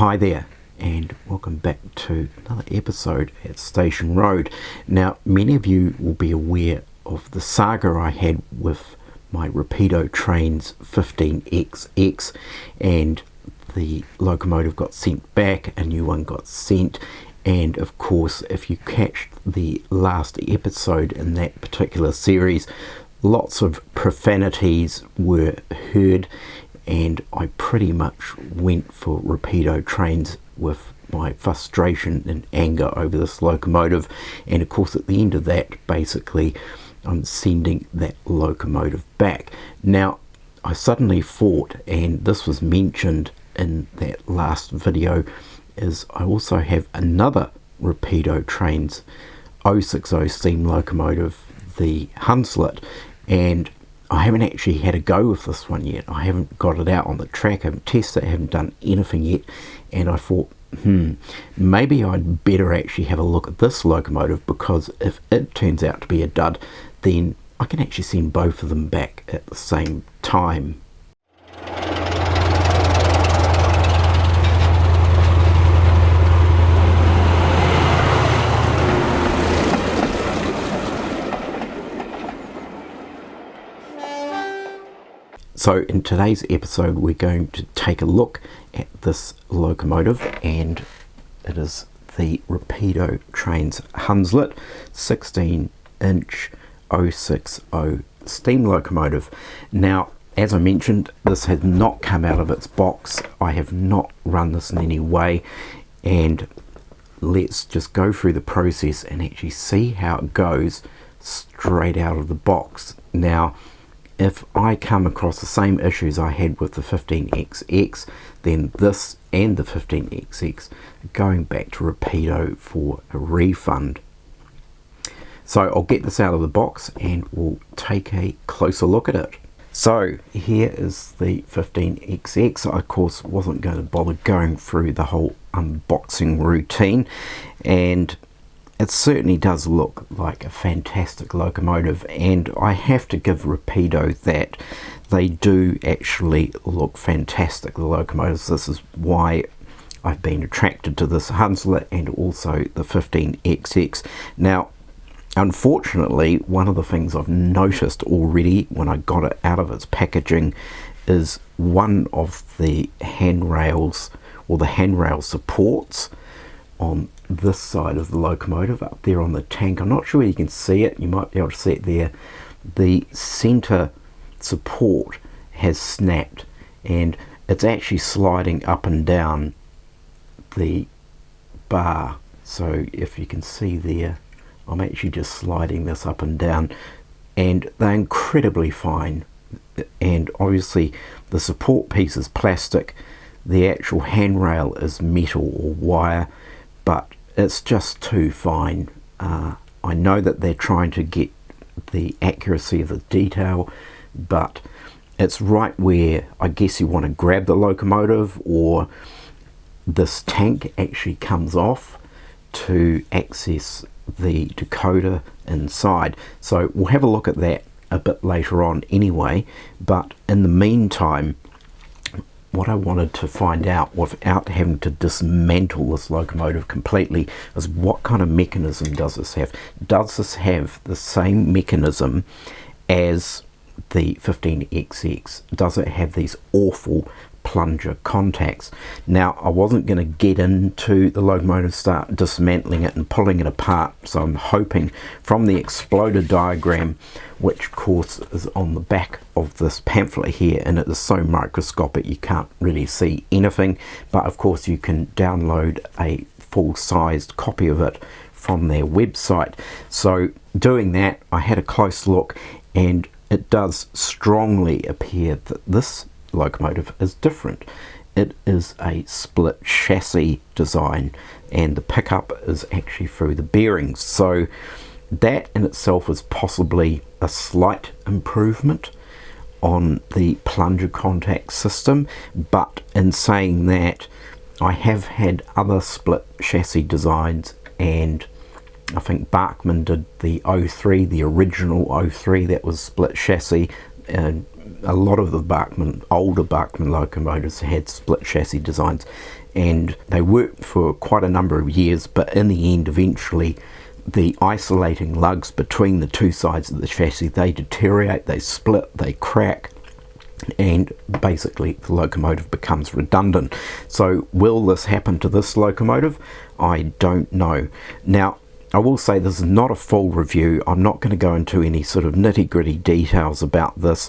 Hi there, and welcome back to another episode at Station Road. Now, many of you will be aware of the saga I had with my Rapido Trains 15XX, and the locomotive got sent back, a new one got sent, and of course, if you catched the last episode in that particular series, lots of profanities were heard, and I pretty much went for Rapido Trains with my frustration and anger over this locomotive. And of course, at the end of that, basically I'm sending that locomotive back. Now, I suddenly thought, and this was mentioned in that last video, is I also have another Rapido Trains 060 steam locomotive, the Hunslet, and I haven't actually had a go with this one yet. I haven't got it out on the track, I haven't tested it, I haven't done anything yet, and I thought, maybe I'd better actually have a look at this locomotive, because if it turns out to be a dud, then I can actually send both of them back at the same time. So in today's episode, we're going to take a look at this locomotive, and it is the Rapido Trains Hunslet 16-inch 060 steam locomotive. Now, as I mentioned, this has not come out of its box. I have not run this in any way, and let's just go through the process and actually see how it goes straight out of the box. Now, if I come across the same issues I had with the 15XX, then this and the 15XX are going back to Rapido for a refund. So I'll get this out of the box and we'll take a closer look at it. So here is the 15XX. I of course wasn't going to bother going through the whole unboxing routine, and it certainly does look like a fantastic locomotive, and I have to give Rapido that. They do actually look fantastic, the locomotives. This is why I've been attracted to this Hunslet and also the 15XX. Now, unfortunately, one of the things I've noticed already when I got it out of its packaging is one of the handrails, or the handrail supports on this side of the locomotive up there on the tank. I'm not sure you can see it, you might be able to see it there. The center support has snapped, and it's actually sliding up and down the bar. So if you can see there, I'm actually just sliding this up and down, and they're incredibly fine. And obviously the support piece is plastic, the actual handrail is metal or wire, but it's just too fine. I know that they're trying to get the accuracy of the detail, but it's right where I guess you want to grab the locomotive, or this tank actually comes off to access the decoder inside. So we'll have a look at that a bit later on anyway, but in the meantime, what I wanted to find out without having to dismantle this locomotive completely is what kind of mechanism does this have? Does this have the same mechanism as the 15XX? Does it have these awful plunger contacts? Now, I wasn't going to get into the locomotive, start dismantling it and pulling it apart, so I'm hoping from the exploder diagram, which of course is on the back of this pamphlet here, and it is so microscopic you can't really see anything, but of course you can download a full-sized copy of it from their website. So doing that, I had a close look, and it does strongly appear that this locomotive is different. It is a split chassis design, and the pickup is actually through the bearings. So that in itself is possibly a slight improvement on the plunger contact system, but in saying that, I have had other split chassis designs, and I think Bachmann did the 03, the original 03, that was split chassis, and a lot of the older Bachmann locomotives had split chassis designs, and they worked for quite a number of years, but in the end, eventually, the isolating lugs between the two sides of the chassis, they deteriorate, they split, they crack, and basically the locomotive becomes redundant. So will this happen to this locomotive? I don't know. Now, I will say this is not a full review. I'm not going to go into any sort of nitty-gritty details about this.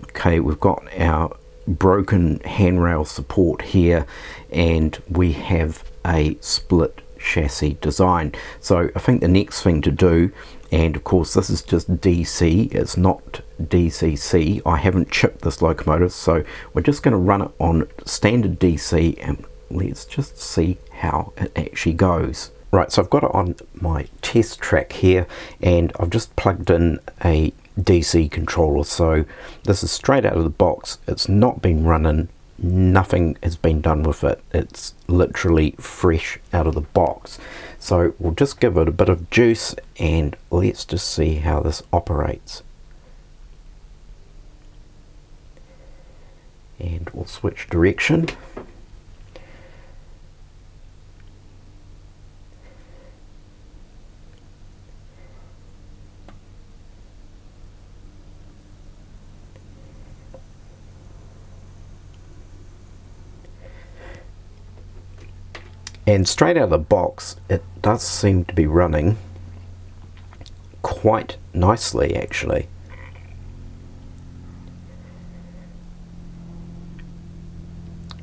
Okay, we've got our broken handrail support here, and we have a split chassis design. So I think the next thing to do, and of course this is just DC, it's not DCC, I haven't chipped this locomotive, so we're just going to run it on standard DC and let's just see how it actually goes. Right, so I've got it on my test track here, and I've just plugged in a DC controller, so this is straight out of the box. It's not been running, nothing has been done with it, it's literally fresh out of the box. So we'll just give it a bit of juice and let's just see how this operates. And we'll switch direction. And straight out of the box, it does seem to be running quite nicely, actually.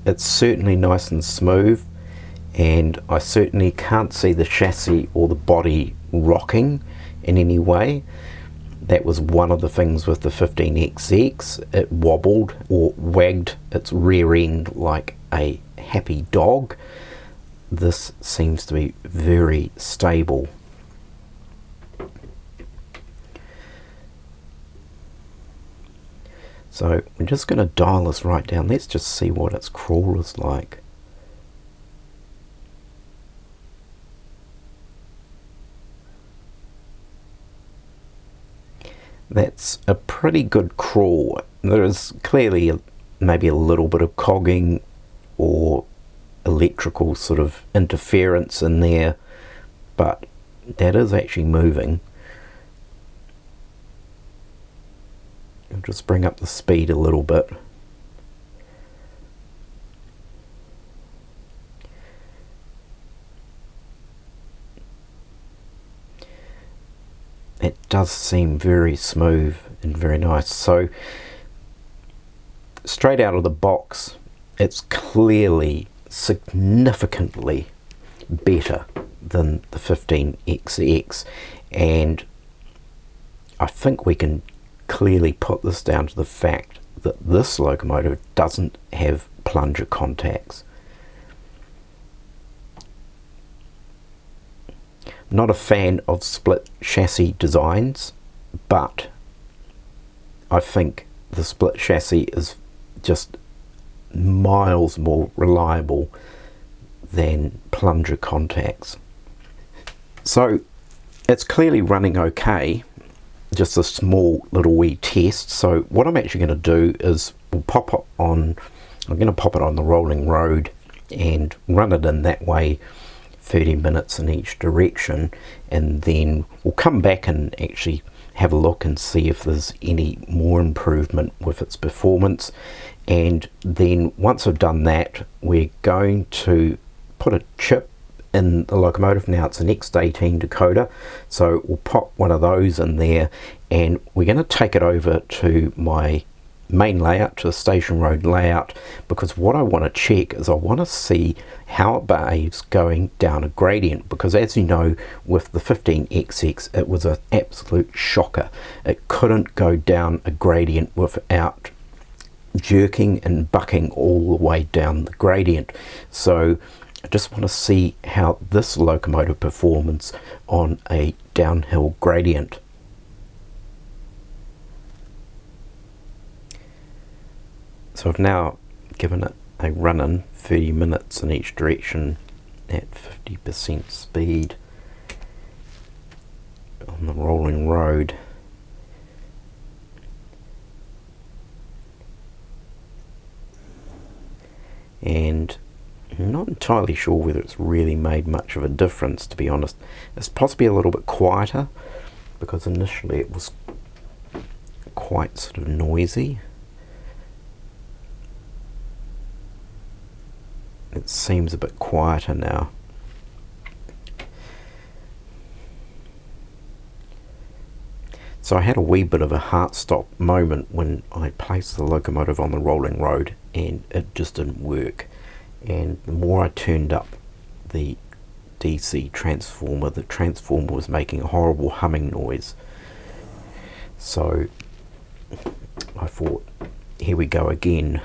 It's certainly nice and smooth, and I certainly can't see the chassis or the body rocking in any way. That was one of the things with the 15XX. It wobbled or wagged its rear end like a happy dog. This seems to be very stable. So we're just going to dial this right down. Let's just see what its crawl is like. That's a pretty good crawl. There is clearly maybe a little bit of cogging or electrical sort of interference in there, but that is actually moving. I'll just bring up the speed a little bit. It does seem very smooth and very nice. So straight out of the box, it's clearly significantly better than the 15XX, and I think we can clearly put this down to the fact that this locomotive doesn't have plunger contacts. I'm not a fan of split chassis designs, but I think the split chassis is just miles more reliable than plunger contacts. So it's clearly running okay, just a small little wee test. So what I'm actually going to do is we'll pop it on, I'm going to pop it on the rolling road and run it in that way 30 minutes in each direction, and then we'll come back and actually have a look and see if there's any more improvement with its performance. And then once I've done that, we're going to put a chip in the locomotive. Now it's an X18 decoder, so we'll pop one of those in there, and we're going to take it over to my main layout, to the station road layout, because what I want to check is I want to see how it behaves going down a gradient, because as you know, with the 15XX it was an absolute shocker. It couldn't go down a gradient without jerking and bucking all the way down the gradient. So I just want to see how this locomotive performs on a downhill gradient. So I've now given it a run in 30 minutes in each direction at 50% speed on the rolling road. And I'm not entirely sure whether it's really made much of a difference, to be honest. It's possibly a little bit quieter, because initially it was quite sort of noisy. It seems a bit quieter now. So I had a wee bit of a heart-stop moment when I placed the locomotive on the rolling road and it just didn't work. And the more I turned up the DC transformer, the transformer was making a horrible humming noise. So I thought, here we go again.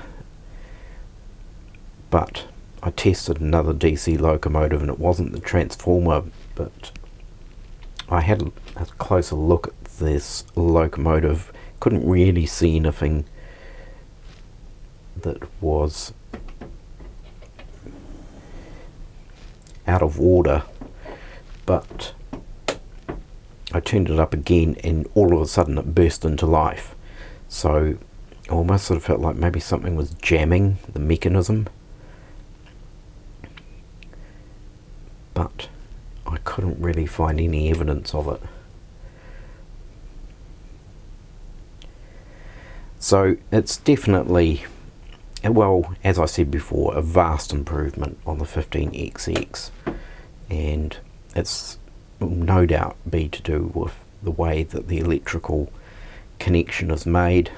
But I tested another DC locomotive and it wasn't the transformer, but I had a closer look at this locomotive. Couldn't really see anything that was out of order, but I turned it up again and all of a sudden it burst into life. So I almost sort of felt like maybe something was jamming the mechanism, but I couldn't really find any evidence of it. So it's definitely, well, as I said before, a vast improvement on the 15XX, and it's no doubt be to do with the way that the electrical connection is made,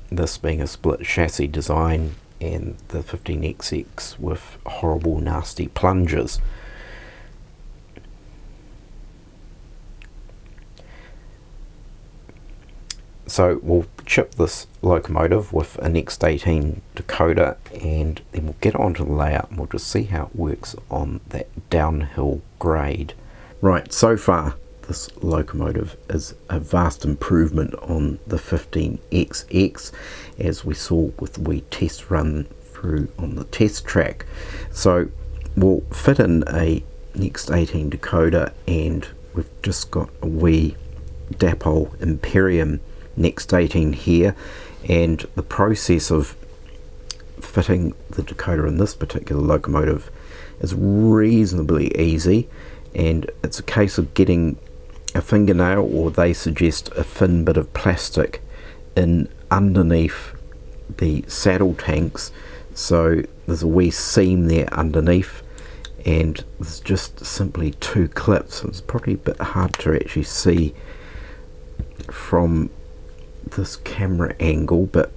this being a split chassis design and the 15XX with horrible nasty plungers. So we'll chip this locomotive with an X18 decoder and then we'll get onto the layout and we'll just see how it works on that downhill grade. Right, so far this locomotive is a vast improvement on the 15XX, as we saw with the wee test run through on the test track. So we'll fit in a X18 decoder and we've just got a wee Dapol Imperium Next 18 here, and the process of fitting the decoder in this particular locomotive is reasonably easy, and it's a case of getting a fingernail, or they suggest a thin bit of plastic, in underneath the saddle tanks. So there's a wee seam there underneath, and there's just simply two clips. It's probably a bit hard to actually see from this camera angle, but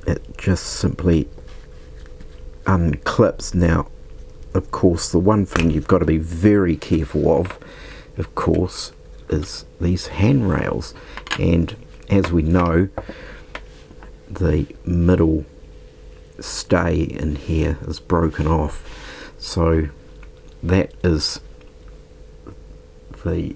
it just simply unclips. Now, of course, the one thing you've got to be very careful of course, is these handrails, and as we know, the middle stay in here is broken off, so that is the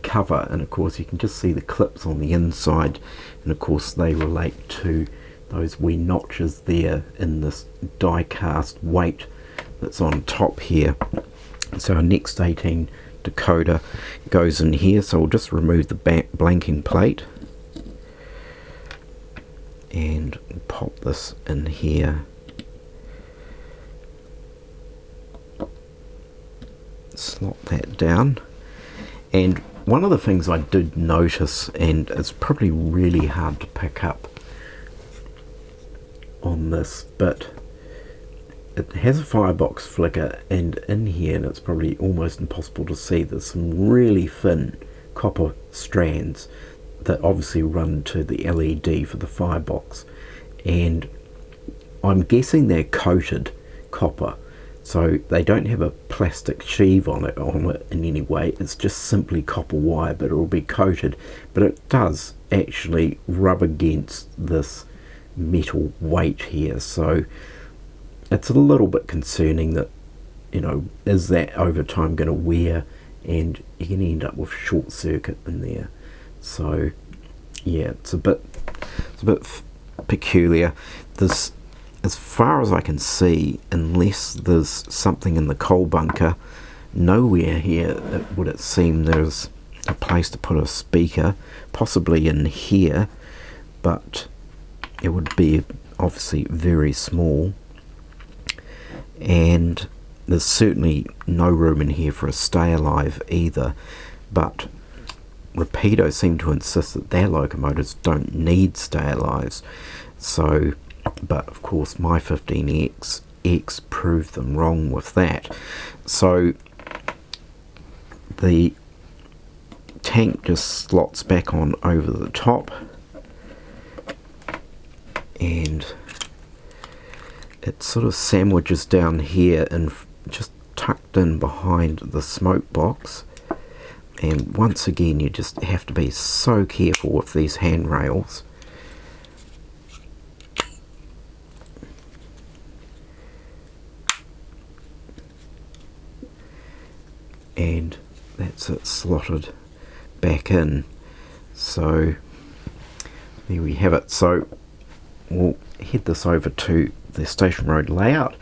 cover, and of course you can just see the clips on the inside, and of course they relate to those wee notches there in this die cast weight that's on top here. So our next 18 decoder goes in here, so we'll just remove the blanking plate and pop this in here. Slot that down, and one of the things I did notice, and it's probably really hard to pick up on this, but it has a firebox flicker, and in here, and it's probably almost impossible to see, there's some really thin copper strands that obviously run to the LED for the firebox, and I'm guessing they're coated copper. So they don't have a plastic sheave on it in any way. It's just simply copper wire, but it will be coated. But it does actually rub against this metal weight here. So it's a little bit concerning that, you know, is that over time going to wear, and you're going to end up with short circuit in there. So yeah, it's a bit peculiar. This, as far as I can see, unless there's something in the coal bunker, nowhere here would it seem there's a place to put a speaker, possibly in here, but it would be obviously very small, and there's certainly no room in here for a stay alive either, but Rapido seem to insist that their locomotives don't need stay alives. So, but of course my 15XX proved them wrong with that. So the tank just slots back on over the top, and it sort of sandwiches down here and just tucked in behind the smoke box. And once again, you just have to be so careful with these handrails. And that's it slotted back in. So there we have it. So we'll head this over to the station road layout,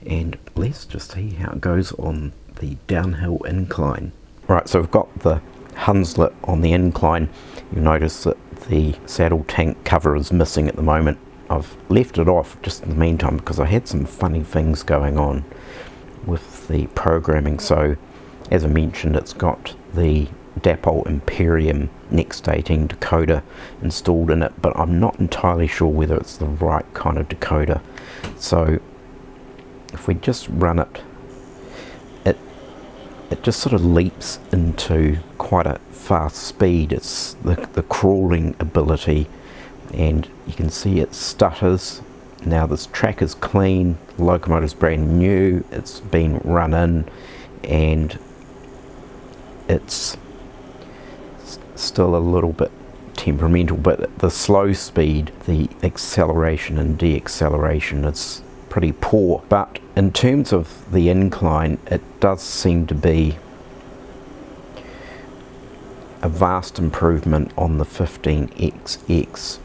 and let's just see how it goes on the downhill incline. Right, so we've got the Hunslet on the incline. You'll notice that the saddle tank cover is missing at the moment. I've left it off just in the meantime because I had some funny things going on with the programming. So as I mentioned, it's got the Dapol Imperium Next 18 decoder installed in it, but I'm not entirely sure whether it's the right kind of decoder. So if we just run it, it just sort of leaps into quite a fast speed. It's the crawling ability, and you can see it stutters. Now this track is clean, the locomotive's brand new, it's been run in, and it's still a little bit temperamental, but the slow speed, the acceleration and deacceleration is pretty poor. But in terms of the incline, it does seem to be a vast improvement on the 15XX.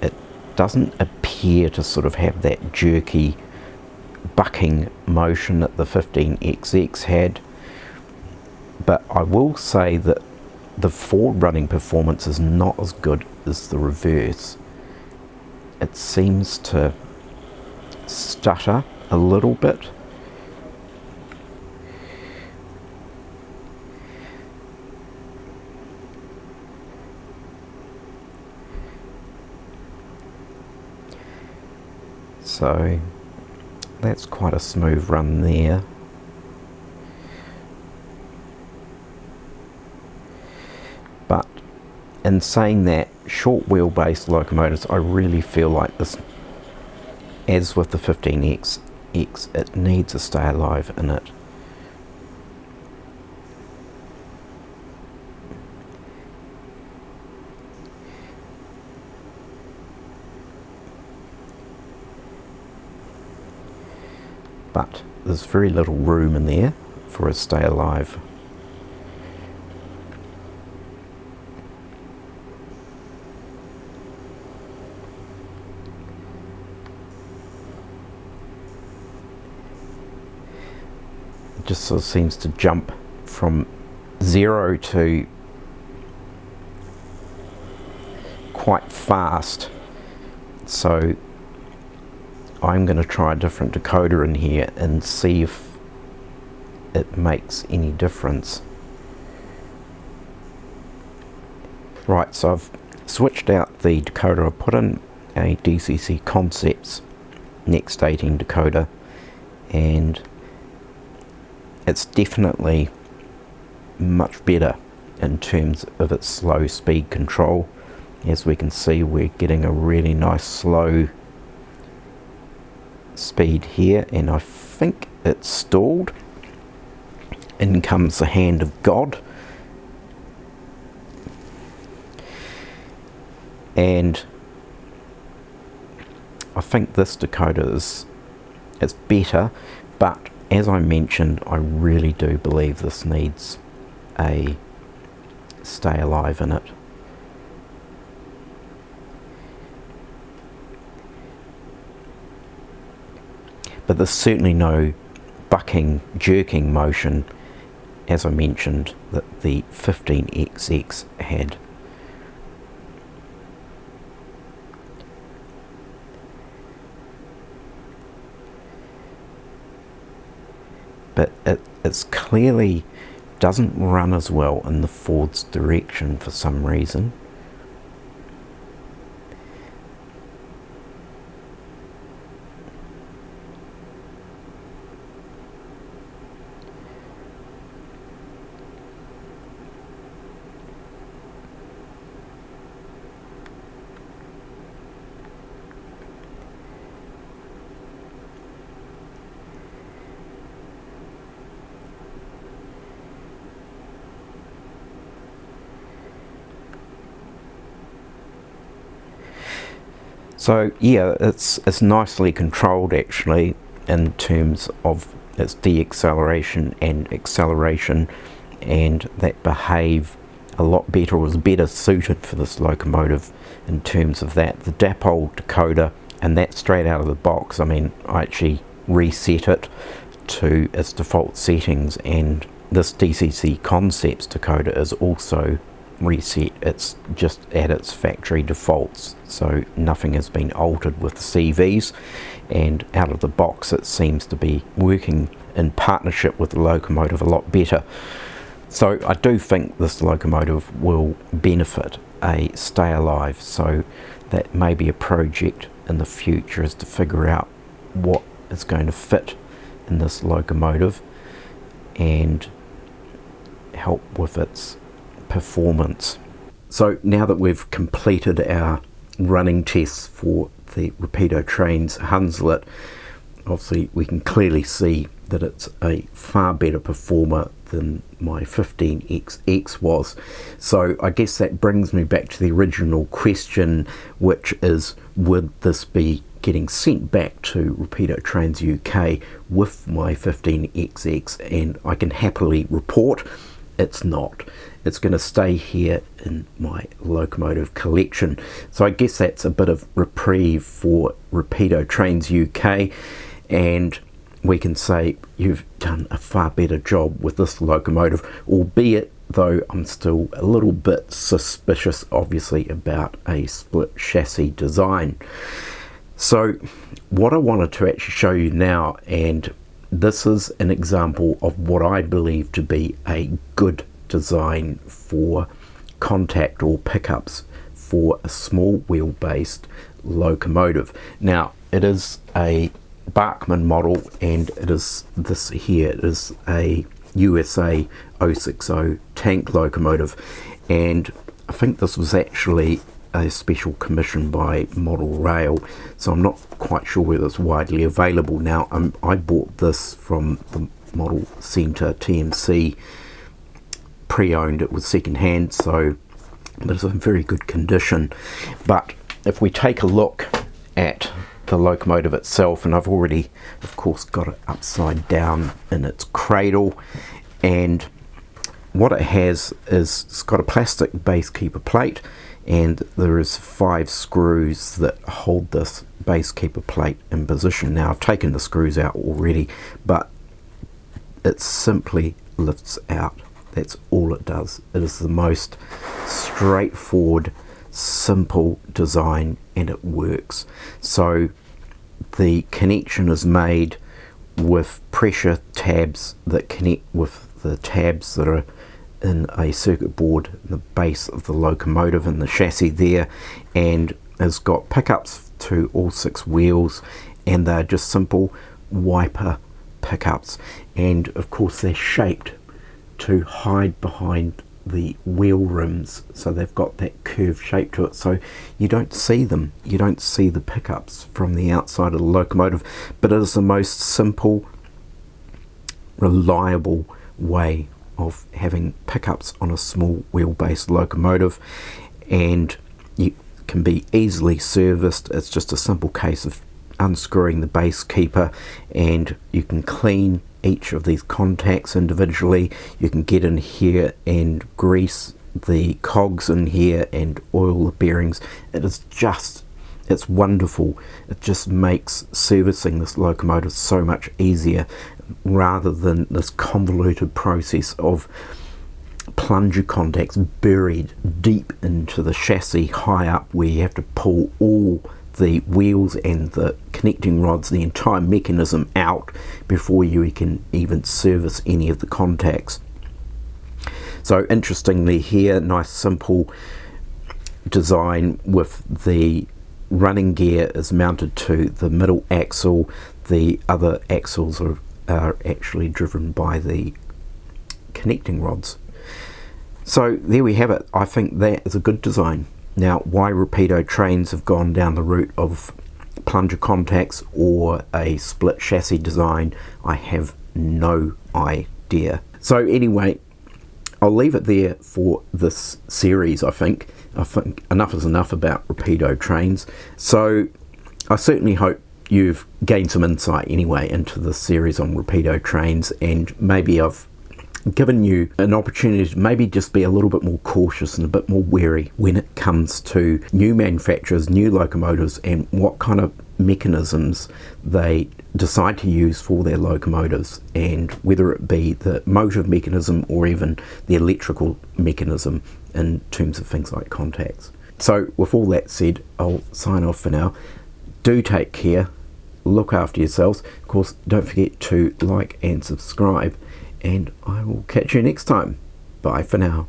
It doesn't appear to sort of have that jerky bucking motion that the 15XX had, but I will say that the forward running performance is not as good as the reverse. It seems to stutter a little bit. So that's quite a smooth run there. But in saying that, short wheelbase locomotives, I really feel like this, as with the 15XX, it needs a stay alive in it. But there's very little room in there for a stay alive. It just sort of seems to jump from 0 to quite fast. So I'm going to try a different decoder in here and see if it makes any difference. Right, so I've switched out the decoder. I put in a DCC Concepts Next 18 decoder, and it's definitely much better in terms of its slow speed control. As we can see, we're getting a really nice slow speed here, and I think it's stalled. In comes the hand of God, and I think this decoder is better, but as I mentioned, I really do believe this needs a stay alive in it. But there's certainly no bucking, jerking motion, as I mentioned, that the 15XX had. but it's clearly doesn't run as well in the forwards direction for some reason. So yeah, it's nicely controlled actually in terms of its deacceleration and acceleration, and that behave a lot better, or is better suited for this locomotive in terms of that. The dipole decoder, and that straight out of the box, I mean, I actually reset it to its default settings, and this DCC Concepts decoder is also reset. It's just at its factory defaults, so nothing has been altered with the CVs, and out of the box it seems to be working in partnership with the locomotive a lot better. So I do think this locomotive will benefit a stay alive, so that may be a project in the future, is to figure out what is going to fit in this locomotive and help with its performance. So now that we've completed our running tests for the Rapido Trains Hunslet, obviously we can clearly see that it's a far better performer than my 15XX was. So I guess that brings me back to the original question, which is, would this be getting sent back to Rapido Trains UK with my 15XX? And I can happily report it's not. It's going to stay here in my locomotive collection. So I guess that's a bit of reprieve for Rapido Trains UK, and we can say you've done a far better job with this locomotive, albeit though I'm still a little bit suspicious obviously about a split chassis design. So what I wanted to actually show you now, and this is an example of what I believe to be a good design for contact or pickups for a small wheel-based locomotive. Now, it is a Bachmann model, and it is this here. It is a USA 060 tank locomotive, and I think this was actually a special commission by Model Rail, so I'm not quite sure whether it's widely available now. I bought this from the Model Centre TMC pre-owned. It was second hand, so but it's in very good condition. But if we take a look at the locomotive itself, and I've already of course got it upside down in its cradle, and what it has is it's got a plastic base keeper plate, and there is 5 screws that hold this base keeper plate in position. Now I've taken the screws out already, but it simply lifts out. That's all it does. It is the most straightforward, simple design, and it works. So the connection is made with pressure tabs that connect with the tabs that are in a circuit board in the base of the locomotive and the chassis there, and has got pickups to all 6 wheels, and they're just simple wiper pickups, and of course they're shaped to hide behind the wheel rims, so they've got that curved shape to it, so you don't see them, you don't see the pickups from the outside of the locomotive. But it is the most simple, reliable way of having pickups on a small wheelbase locomotive, and you can be easily serviced. It's just a simple case of unscrewing the base keeper, and you can clean each of these contacts individually. You can get in here and grease the cogs in here and oil the bearings. It's wonderful. It just makes servicing this locomotive so much easier, rather than this convoluted process of plunger contacts buried deep into the chassis high up, where you have to pull all the wheels and the connecting rods, the entire mechanism out before you can even service any of the contacts. So interestingly here, nice simple design with the running gear is mounted to the middle axle. The other axles are actually driven by the connecting rods. So there we have it. I think that is a good design. Now, why Rapido Trains have gone down the route of plunger contacts or a split chassis design, I have no idea. So anyway, I'll leave it there for this series. I think enough is enough about Rapido Trains. So I certainly hope you've gained some insight anyway into this series on Rapido Trains, and maybe I've given you an opportunity to maybe just be a little bit more cautious and a bit more wary when it comes to new manufacturers, new locomotives, and what kind of mechanisms they decide to use for their locomotives, and whether it be the motive mechanism or even the electrical mechanism in terms of things like contacts. So with all that said, I'll sign off for now. Do take care, look after yourselves. Of course, don't forget to like and subscribe, and I will catch you next time. Bye for now.